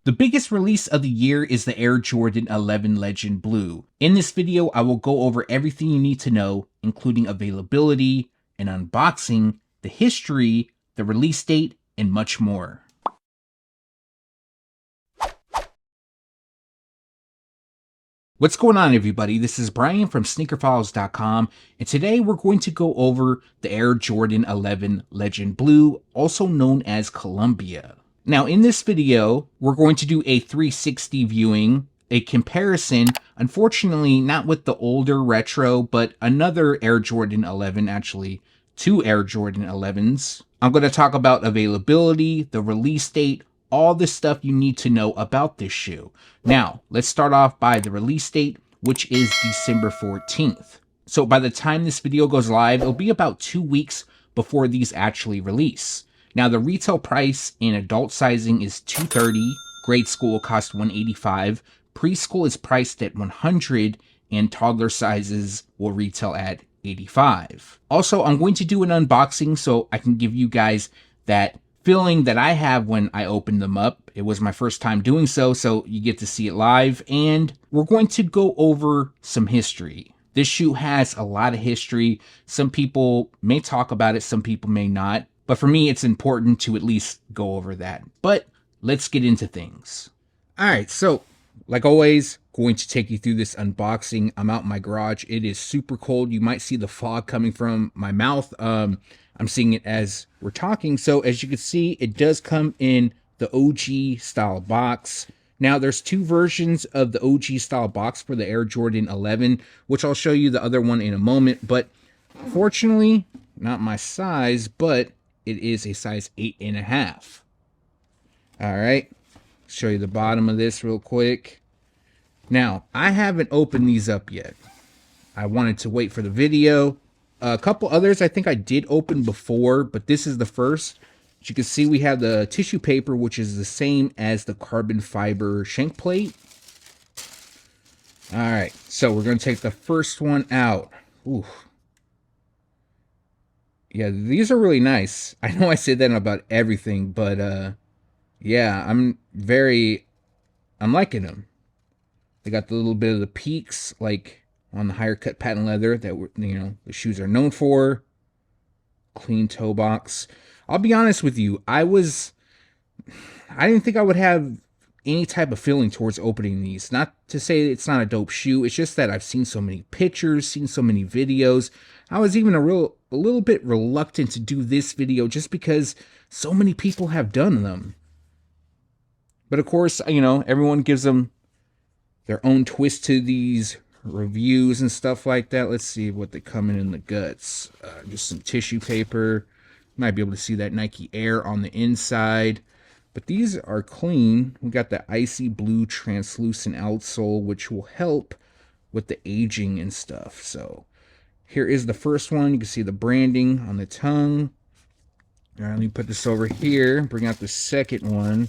The biggest release of the year is the Air Jordan 11 Legend Blue. In this video, I will go over everything you need to know, including availability, an unboxing, the history, the release date, and much more. What's going on, everybody? This is Brian from SneakerFiles.com, and today we're going to go over the Air Jordan 11 Legend Blue, also known as Columbia. Now, in this video, we're going to do a 360 viewing, a comparison, unfortunately not with the older retro, but another Air Jordan 11, actually two Air Jordan 11s. I'm going to talk about availability, the release date, all the stuff you need to know about this shoe. Now, let's start off by the release date, which is December 14th. So by the time this video goes live, it'll be about 2 weeks before these actually release. Now, the retail price in adult sizing is $230, grade school will cost $185, preschool is priced at $100, and toddler sizes will retail at $85. Also, I'm going to do an unboxing so I can give you guys that feeling that I have when I opened them up. It was my first time doing so, so you get to see it live, and we're going to go over some history. This shoe has a lot of history. Some people may talk about it, some people may not, but for me, it's important to at least go over that. But let's get into things. All right, so like always, going to take you through this unboxing. I'm out in my garage. It is super cold. You might see the fog coming from my mouth. I'm seeing it as we're talking. So as you can see, it does come in the OG style box. Now there's two versions of the OG style box for the Air Jordan 11, which I'll show you the other one in a moment. But fortunately, not my size, but it is a size 8.5. All right, show you the bottom of this real quick. Now, I haven't opened these up yet. I wanted to wait for the video. A couple others I think I did open before, but this is the first. As you can see, we have the tissue paper, which is the same as the carbon fiber shank plate. All right, so we're going to take the first one out. Ooh. Yeah, these are really nice. I know I say that about everything, but yeah, I'm liking them. They got the little bit of the peaks, like on the higher cut patent leather that the shoes are known for. Clean toe box. I'll be honest with you, I didn't think I would have any type of feeling towards opening these. Not to say it's not a dope shoe, it's just that I've seen so many pictures, seen so many videos. I was even a little bit reluctant to do this video just because so many people have done them. But of course, everyone gives them their own twist to these reviews and stuff like that. Let's see what they come in the guts. Just some tissue paper. Might be able to see that Nike Air on the inside. But these are clean. We got the icy blue translucent outsole, which will help with the aging and stuff. So here is the first one. You can see the branding on the tongue. All right, let me put this over here. Bring out the second one.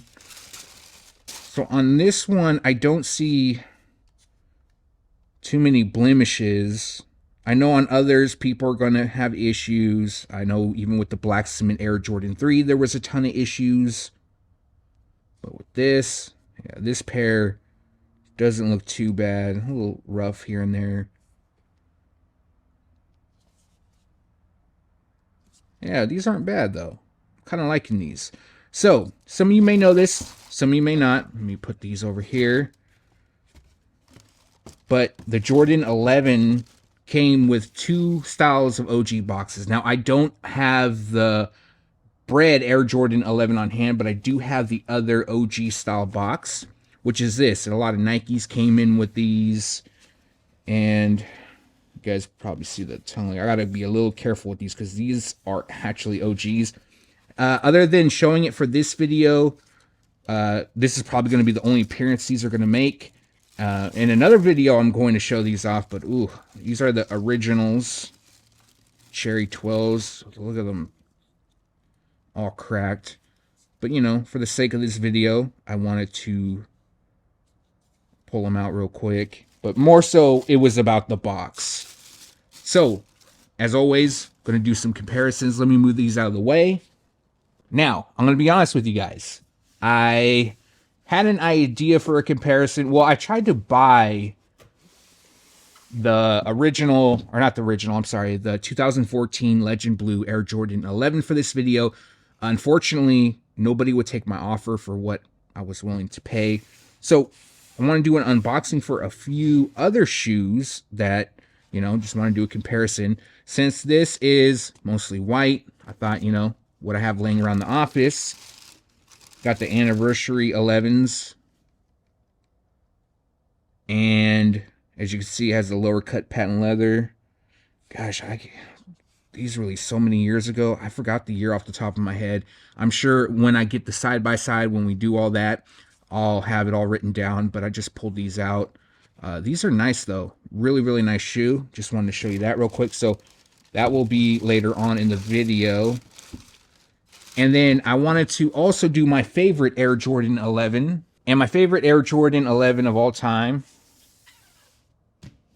So on this one, I don't see too many blemishes. I know on others, people are going to have issues. I know even with the Black Cement Air Jordan 3, there was a ton of issues. But with this, yeah, this pair doesn't look too bad. A little rough here and there. Yeah, these aren't bad, though. Kind of liking these. So, some of you may know this, some of you may not. Let me put these over here. But the Jordan 11 came with two styles of OG boxes. Now, I don't have the bread Air Jordan 11 on hand, but I do have the other OG style box, which is this. And a lot of Nikes came in with these. And you guys probably see the tongue. I gotta be a little careful with these because these are actually OGs. Other than showing it for this video, this is probably going to be the only appearance these are going to make. In another video, I'm going to show these off, but ooh, these are the originals. Cherry 12s. Look at them. All cracked. But, for the sake of this video, I wanted to pull them out real quick. But more so, it was about the box. So, as always, going to do some comparisons. Let me move these out of the way. Now, I'm going to be honest with you guys. I had an idea for a comparison. Well, I tried to buy the original, or not the original, I'm sorry, the 2014 Legend Blue Air Jordan 11 for this video. Unfortunately, nobody would take my offer for what I was willing to pay. So I want to do an unboxing for a few other shoes that, just want to do a comparison. Since this is mostly white, I thought, what I have laying around the office. Got the anniversary 11s. And as you can see, it has the lower cut patent leather. Gosh, these were released so many years ago. I forgot the year off the top of my head. I'm sure when I get the side-by-side, when we do all that, I'll have it all written down, but I just pulled these out. These are nice, though. Really, really nice shoe. Just wanted to show you that real quick. So that will be later on in the video. And then I wanted to also do my favorite Air Jordan 11. And my favorite Air Jordan 11 of all time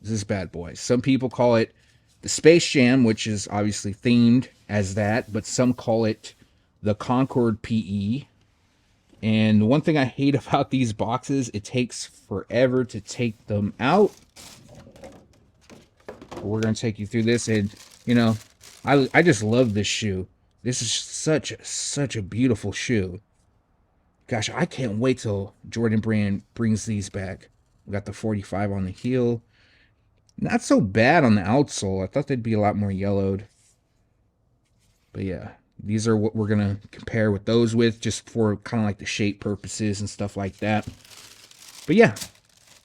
is this bad boy. Some people call it the Space Jam, which is obviously themed as that, but some call it the Concord PE. And the one thing I hate about these boxes, it takes forever to take them out. But we're going to take you through this, and I just love this shoe. This is such a beautiful shoe. Gosh, I can't wait till Jordan Brand brings these back. We got the 45 on the heel. Not so bad on the outsole. I thought they'd be a lot more yellowed. But yeah, these are what we're going to compare with those with, just for kind of like the shape purposes and stuff like that. But yeah,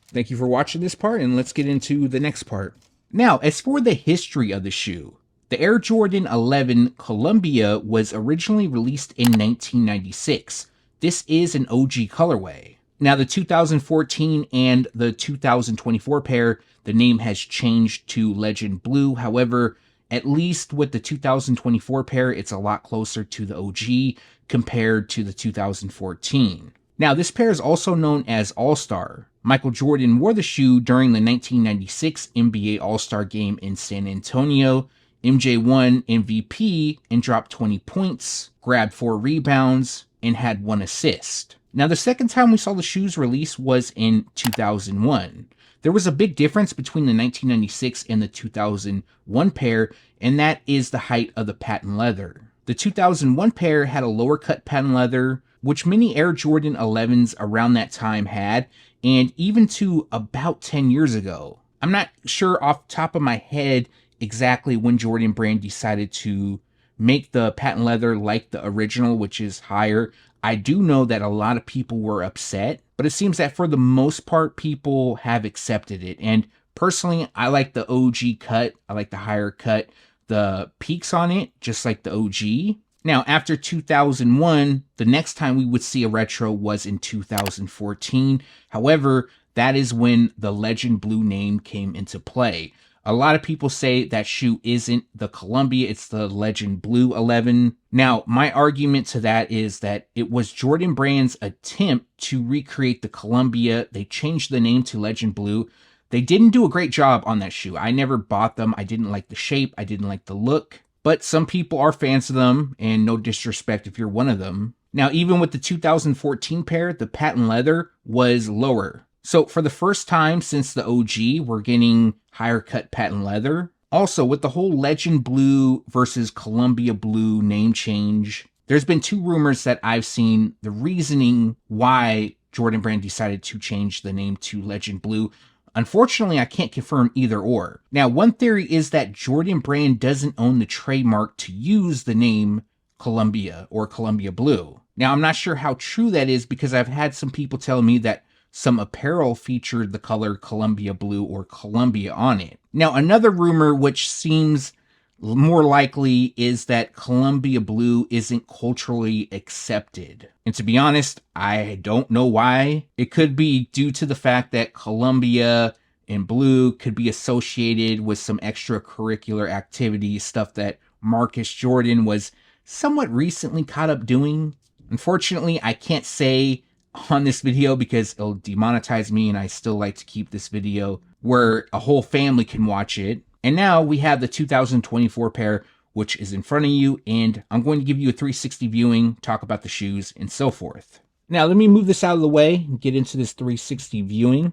thank you for watching this part, and let's get into the next part. Now, as for the history of the shoe, the Air Jordan 11 Columbia was originally released in 1996. This is an OG colorway. Now, the 2014 and the 2024 pair, the name has changed to Legend Blue. However, at least with the 2024 pair, it's a lot closer to the OG compared to the 2014. Now, this pair is also known as All-Star. Michael Jordan wore the shoe during the 1996 NBA All-Star game in San Antonio. MJ won MVP and dropped 20 points, grabbed 4 rebounds, and had 1 assist. Now, the second time we saw the shoes released was in 2001. There was a big difference between the 1996 and the 2001 pair, and that is the height of the patent leather. The 2001 pair had a lower cut patent leather, which many Air Jordan 11s around that time had, and even to about 10 years ago. I'm not sure off the top of my head exactly when Jordan Brand decided to make the patent leather like the original, which is higher. I do know that a lot of people were upset, but it seems that for the most part, people have accepted it. And personally, I like the OG cut. I like the higher cut. The peaks on it, just like the OG. Now, after 2001, the next time we would see a retro was in 2014. However, that is when the Legend Blue name came into play. A lot of people say that shoe isn't the Columbia, it's the Legend Blue 11. Now, my argument to that is that it was Jordan Brand's attempt to recreate the Columbia. They changed the name to Legend Blue. They didn't do a great job on that shoe. I never bought them. I didn't like the shape. I didn't like the look. But some people are fans of them, and no disrespect if you're one of them. Now, even with the 2014 pair, the patent leather was lower. So for the first time since the OG, we're getting higher cut patent leather. Also, with the whole Legend Blue versus Columbia Blue name change, there's been 2 rumors that I've seen the reasoning why Jordan Brand decided to change the name to Legend Blue. Unfortunately, I can't confirm either or. Now, one theory is that Jordan Brand doesn't own the trademark to use the name Columbia or Columbia Blue. Now, I'm not sure how true that is because I've had some people tell me that some apparel featured the color Columbia Blue or Columbia on it. Now, another rumor which seems more likely is that Columbia Blue isn't culturally accepted. And to be honest, I don't know why. It could be due to the fact that Columbia and blue could be associated with some extracurricular activities, stuff that Marcus Jordan was somewhat recently caught up doing. Unfortunately, I can't say on this video because it'll demonetize me, and I still like to keep this video where a whole family can watch it. And now we have the 2024 pair, which is in front of you, and I'm going to give you a 360 viewing, talk about the shoes, and so forth. Now, let me move this out of the way and get into this 360 viewing.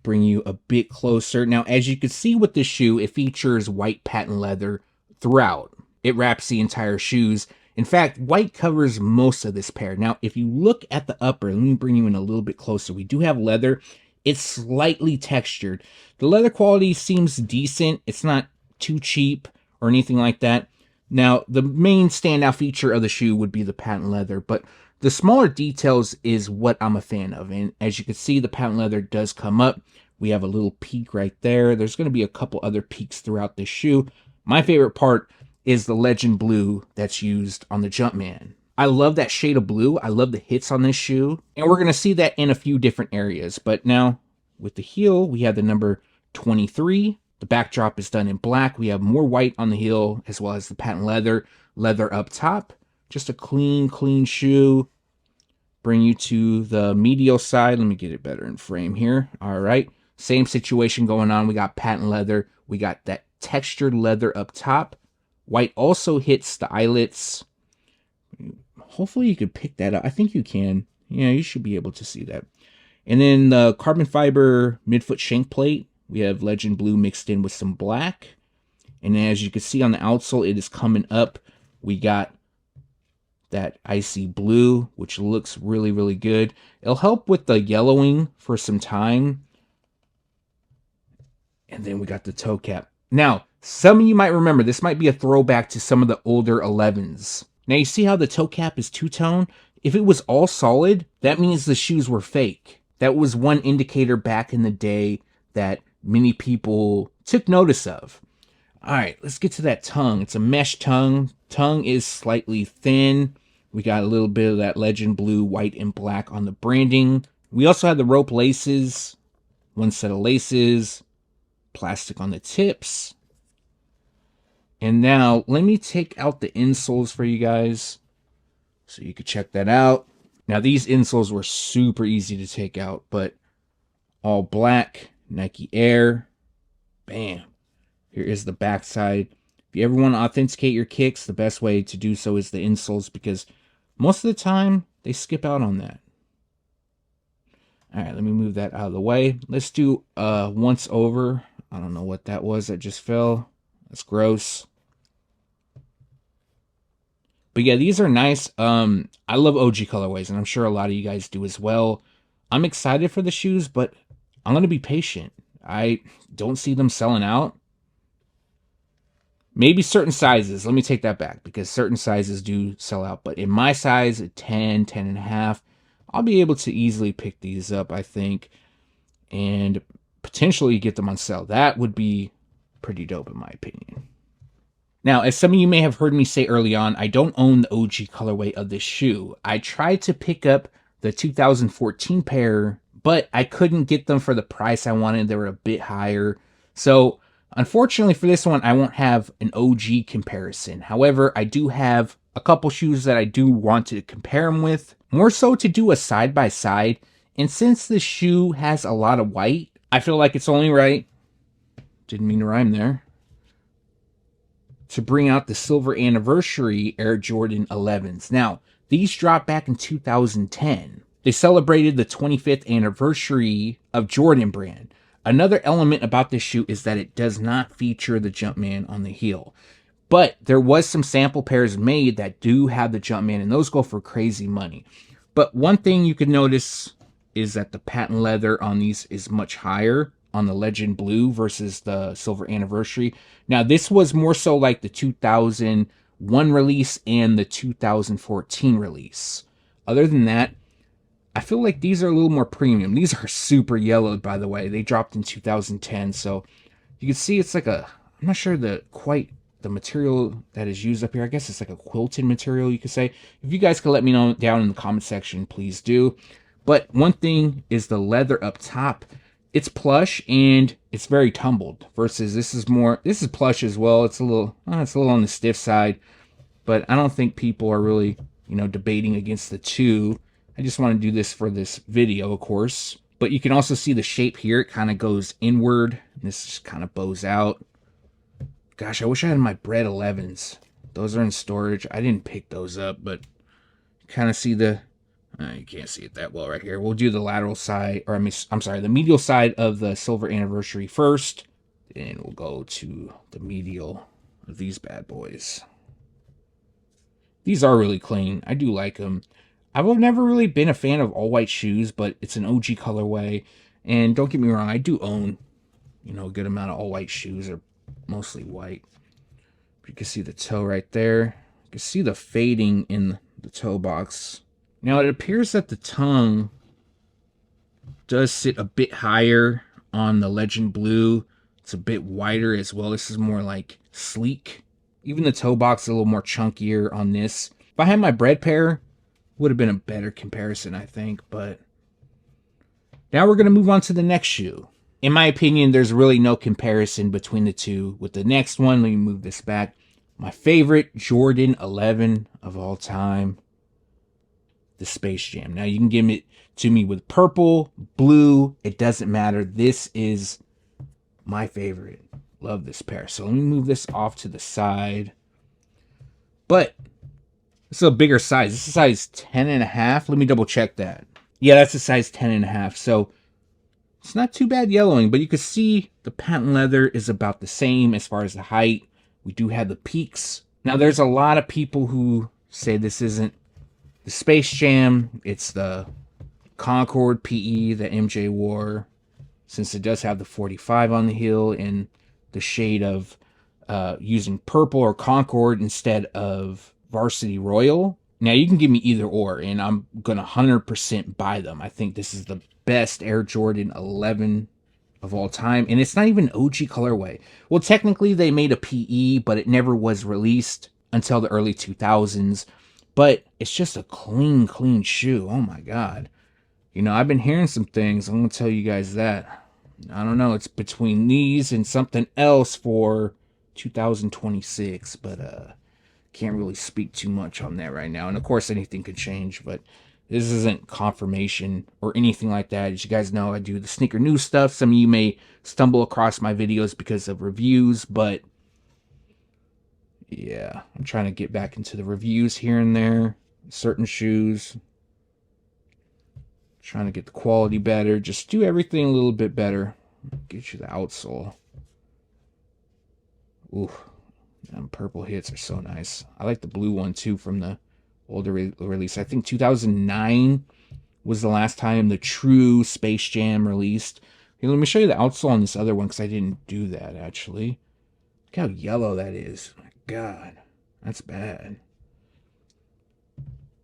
Bring you a bit closer. Now, as you can see with this shoe, it features white patent leather throughout. It wraps the entire shoes. In fact, white covers most of this pair. Now, if you look at the upper, let me bring you in a little bit closer. We do have leather. It's slightly textured. The leather quality seems decent. It's not too cheap or anything like that. Now, the main standout feature of the shoe would be the patent leather, but the smaller details is what I'm a fan of. And as you can see, the patent leather does come up. We have a little peak right there. There's going to be a couple other peaks throughout this shoe. My favorite part is the legend blue that's used on the Jumpman. I love that shade of blue. I love the hits on this shoe. And we're going to see that in a few different areas. But now with the heel, we have the number 23. The backdrop is done in black. We have more white on the heel as well as the patent leather up top. Just a clean shoe. Bring you to the medial side. Let me get it better in frame here. All right. Same situation going on. We got patent leather. We got that textured leather up top. White also hits the eyelets. Hopefully you could pick that up. I think you can. Yeah, you should be able to see that. And then the carbon fiber midfoot shank plate. We have legend blue mixed in with some black. And as you can see on the outsole, it is coming up. We got that icy blue, which looks really good. It'll help with the yellowing for some time. And then we got the toe cap. Now, some of you might remember, this might be a throwback to some of the older 11s. Now, you see how the toe cap is two-tone? If it was all solid, that means the shoes were fake. That was one indicator back in the day that many people took notice of. All right, let's get to that tongue. It's a mesh tongue. Tongue is slightly thin. We got a little bit of that legend blue, white, and black on the branding. We also have the rope laces, one set of laces, plastic on the tips. And now let me take out the insoles for you guys so you could check that out. Now these insoles were super easy to take out, but all black, Nike Air, bam. Here is the backside. If you ever want to authenticate your kicks, the best way to do so is the insoles because most of the time they skip out on that. All right, let me move that out of the way. Let's do once over. I don't know what that was that just fell. That's gross. But yeah, these are nice. I love OG colorways, and I'm sure a lot of you guys do as well. I'm excited for the shoes, but I'm going to be patient. I don't see them selling out. Maybe certain sizes. Let me take that back because certain sizes do sell out. But in my size, 10, 10 and a half, I'll be able to easily pick these up, I think, and potentially get them on sale. That would be pretty dope in my opinion. Now, as some of you may have heard me say early on, I don't own the OG colorway of this shoe. I tried to pick up the 2014 pair, but I couldn't get them for the price I wanted. They were a bit higher. So, unfortunately for this one, I won't have an OG comparison. However, I do have a couple shoes that I do want to compare them with. More so to do a side-by-side. And since this shoe has a lot of white, I feel like it's only right, didn't mean to rhyme there, to bring out the silver anniversary Air Jordan 11s. Now, these dropped back in 2010. They celebrated the 25th anniversary of Jordan brand. Another element about this shoe is that it does not feature the Jumpman on the heel. But there was some sample pairs made that do have the Jumpman, and those go for crazy money. But one thing you can notice is that the patent leather on these is much higher on the Legend Blue versus the Silver Anniversary. Now, this was more so like the 2001 release and the 2014 release. Other than that, I feel like these are a little more premium. These are super yellowed, by the way. They dropped in 2010, so you can see it's like a, I'm not sure the material that is used up here. I guess it's like a quilted material, you could say. If you guys could let me know down in the comment section, please do. But one thing is the leather up top. It's plush and it's very tumbled versus this is plush as well. It's a little on the stiff side, but I don't think people are really, debating against the two. I just want to do this for this video, of course. But you can also see the shape here. It kind of goes inward. And this just kind of bows out. Gosh, I wish I had my Bread 11s. Those are in storage. I didn't pick those up, but you kind of see the, You can't see it that well right here. We'll do the lateral side, or I'm sorry, the medial side of the silver anniversary first. Then we'll go to the medial of these bad boys. These are really clean. I do like them. I've never really been a fan of all white shoes, but it's an OG colorway. And don't get me wrong, I do own, a good amount of all white shoes. Are mostly white. You can see the toe right there. You can see the fading in the toe box. Now it appears that the tongue does sit a bit higher on the Legend Blue. It's a bit wider as well. This is more like sleek. Even the toe box is a little more chunkier on this. If I had my bread pair, would have been a better comparison, I think. But now we're going to move on to the next shoe. In my opinion, there's really no comparison between the two. With the next one, let me move this back. My favorite Jordan 11 of all time, the Space Jam. Now you can give it to me with purple, blue, it doesn't matter. This is my favorite. Love this pair. So let me move this off to the side. But this is a bigger size. This is size 10.5. Let me double check that. Yeah, that's a size 10.5. So it's not too bad yellowing, but you can see the patent leather is about the same as far as the height. We do have the peaks. Now there's a lot of people who say this isn't the Space Jam. It's the Concord PE that MJ wore, since it does have the 45 on the heel and the shade of using purple or Concord instead of Varsity Royal. Now you can give me either or, and I'm going to 100% buy them. I think this is the best Air Jordan 11 of all time, and it's not even OG colorway. Well, technically they made a PE, but it never was released until the early 2000s. But it's just a clean shoe. Oh my God. I've been hearing some things. I'm going to tell you guys that. I don't know. It's between these and something else for 2026. But can't really speak too much on that right now. And of course, anything could change. But this isn't confirmation or anything like that. As you guys know, I do the sneaker news stuff. Some of you may stumble across my videos because of reviews. But yeah, I'm trying to get back into the reviews here and there. Certain shoes. Trying to get the quality better. Just do everything a little bit better. Get you the outsole. Ooh, them purple hits are so nice. I like the blue one too from the older release. I think 2009 was the last time the true Space Jam released. Here, let me show you the outsole on this other one because I didn't do that actually. Look how yellow that is. My God, that's bad.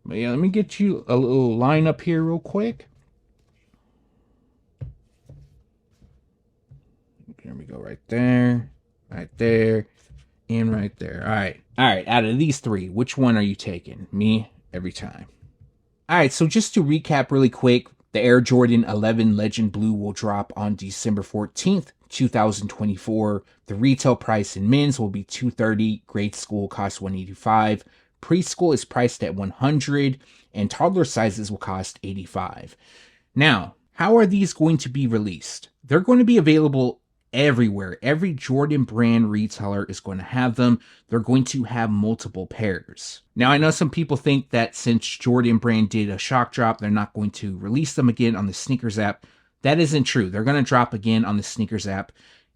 But yeah, let me get you a little line up here real quick. There we go, right there, and right there. All right, out of these three, which one are you taking? Me, every time. All right, so just to recap really quick, the Air Jordan 11 Legend Blue will drop on December 14th, 2024. The retail price in men's will be $230, grade school costs $185, preschool is priced at $100, and toddler sizes will cost $85. Now, how are these going to be released? They're going to be available everywhere. Every Jordan brand retailer is going to have them. They're going to have multiple pairs. Now, I know some people think that since Jordan brand did a shock drop, they're not going to release them again on the Sneakers app. That isn't true. They're going to drop again on the Sneakers app,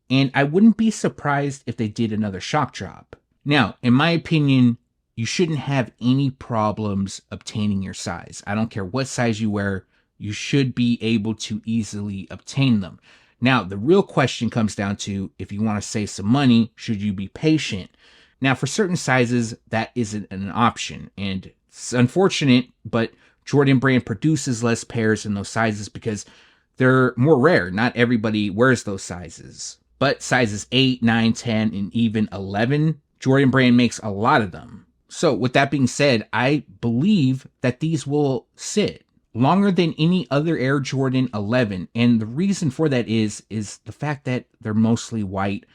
and I wouldn't be surprised if they did another shock drop. Now, in my opinion, you shouldn't have any problems obtaining your size. I don't care what size you wear. You should be able to easily obtain them. Now, the real question comes down to, if you want to save some money, should you be patient? Now, for certain sizes, that isn't an option. And it's unfortunate, but Jordan brand produces less pairs in those sizes because they're more rare. Not everybody wears those sizes. But sizes 8, 9, 10, and even 11, Jordan brand makes a lot of them. So with that being said, I believe that these will sit longer than any other Air Jordan 11. And the reason for that is the fact that they're mostly white.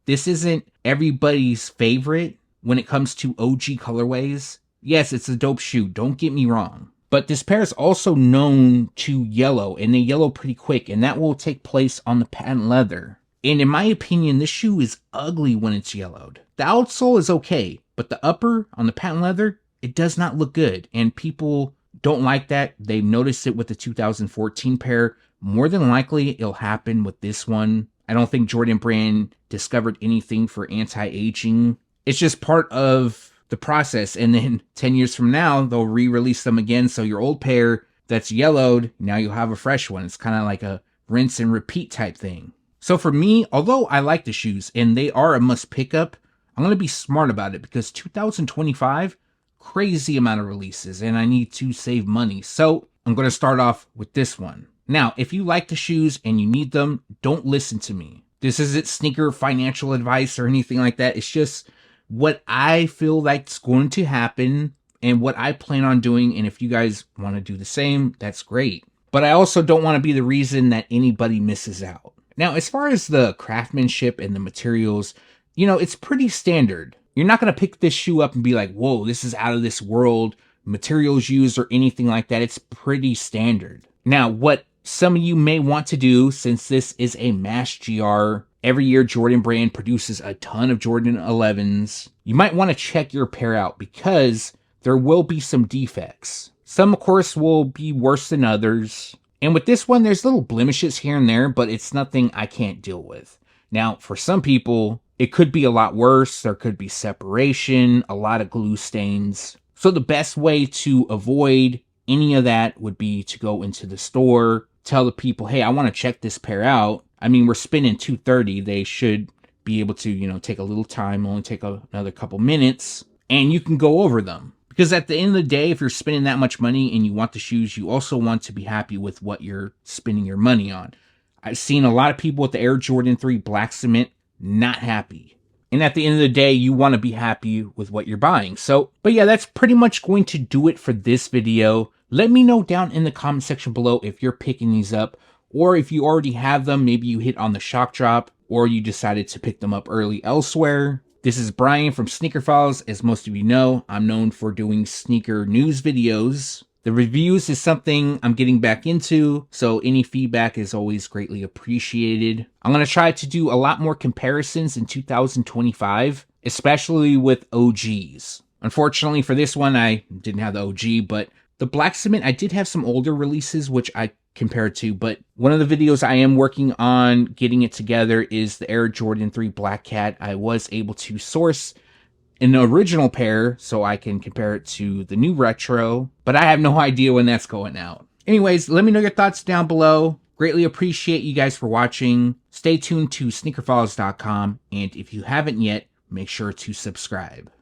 This isn't everybody's favorite when it comes to OG colorways. Yes, it's a dope shoe, don't get me wrong. But this pair is also known to yellow, and they yellow pretty quick, and that will take place on the patent leather. And in my opinion, this shoe is ugly when it's yellowed. The outsole is okay, but the upper on the patent leather, it does not look good. And people don't like that. They've noticed it with the 2014 pair. More than likely, it'll happen with this one. I don't think Jordan Brand discovered anything for anti-aging. It's just part of the process. And then 10 years from now, they'll re-release them again. So your old pair that's yellowed, now you'll have a fresh one. It's kind of like a rinse and repeat type thing. So for me, although I like the shoes and they are a must pick up, I'm going to be smart about it because 2025, crazy amount of releases and I need to save money. So I'm going to start off with this one. Now, if you like the shoes and you need them, don't listen to me. This isn't sneaker financial advice or anything like that. It's just what I feel like's going to happen and what I plan on doing. And if you guys want to do the same, that's great. But I also don't want to be the reason that anybody misses out. Now, as far as the craftsmanship and the materials, it's pretty standard. You're not going to pick this shoe up and be like, whoa, this is out of this world, materials used or anything like that. It's pretty standard. Now, what some of you may want to do, since this is a mass GR, every year Jordan Brand produces a ton of Jordan 11s, you might want to check your pair out because there will be some defects. Some, of course, will be worse than others. And with this one, there's little blemishes here and there, but it's nothing I can't deal with. Now, for some people, it could be a lot worse. There could be separation, a lot of glue stains. So the best way to avoid any of that would be to go into the store, tell the people, hey, I want to check this pair out. I mean, we're spending $230. They should be able to, take a little time, only take another couple minutes, and you can go over them. Because at the end of the day, if you're spending that much money and you want the shoes, you also want to be happy with what you're spending your money on. I've seen a lot of people with the Air Jordan 3 Black Cement not happy. And at the end of the day, you want to be happy with what you're buying. So, but yeah, that's pretty much going to do it for this video. Let me know down in the comment section below if you're picking these up, or if you already have them, maybe you hit on the shock drop, or you decided to pick them up early elsewhere. This is Brian from Sneaker Files. As most of you know, I'm known for doing sneaker news videos. The reviews is something I'm getting back into, so any feedback is always greatly appreciated. I'm going to try to do a lot more comparisons in 2025, especially with OGs. Unfortunately for this one, I didn't have the OG, but the Black Cement, I did have some older releases, which I compared to, but one of the videos I am working on getting it together is the Air Jordan 3 Black Cat. I was able to source an original pair so I can compare it to the new retro, but I have no idea when that's going out. Anyways, let me know your thoughts down below. Greatly appreciate you guys for watching. Stay tuned to SneakerFiles.com, and if you haven't yet, make sure to subscribe.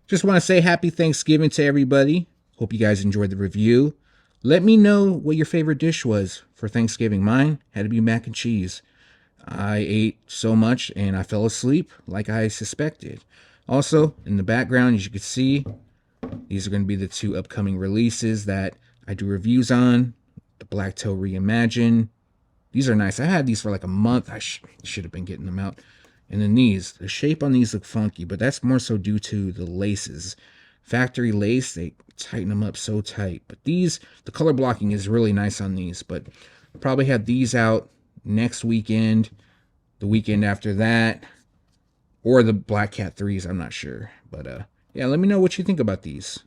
Just want to say happy Thanksgiving to everybody. Hope you guys enjoyed the review. Let me know what your favorite dish was for Thanksgiving. Mine had to be mac and cheese. I ate so much and I fell asleep like I suspected. Also, in the background, as you can see, these are going to be the two upcoming releases that I do reviews on. The Black Toe Reimagine. These are nice. I had these for like a month. I should have been getting them out. And then these, the shape on these look funky, but that's more so due to the laces. Factory lace, they tighten them up so tight. But these, the color blocking is really nice on these. But I'll probably have these out next weekend, the weekend after that, or the Black Cat 3s, I'm not sure. But yeah, let me know what you think about these.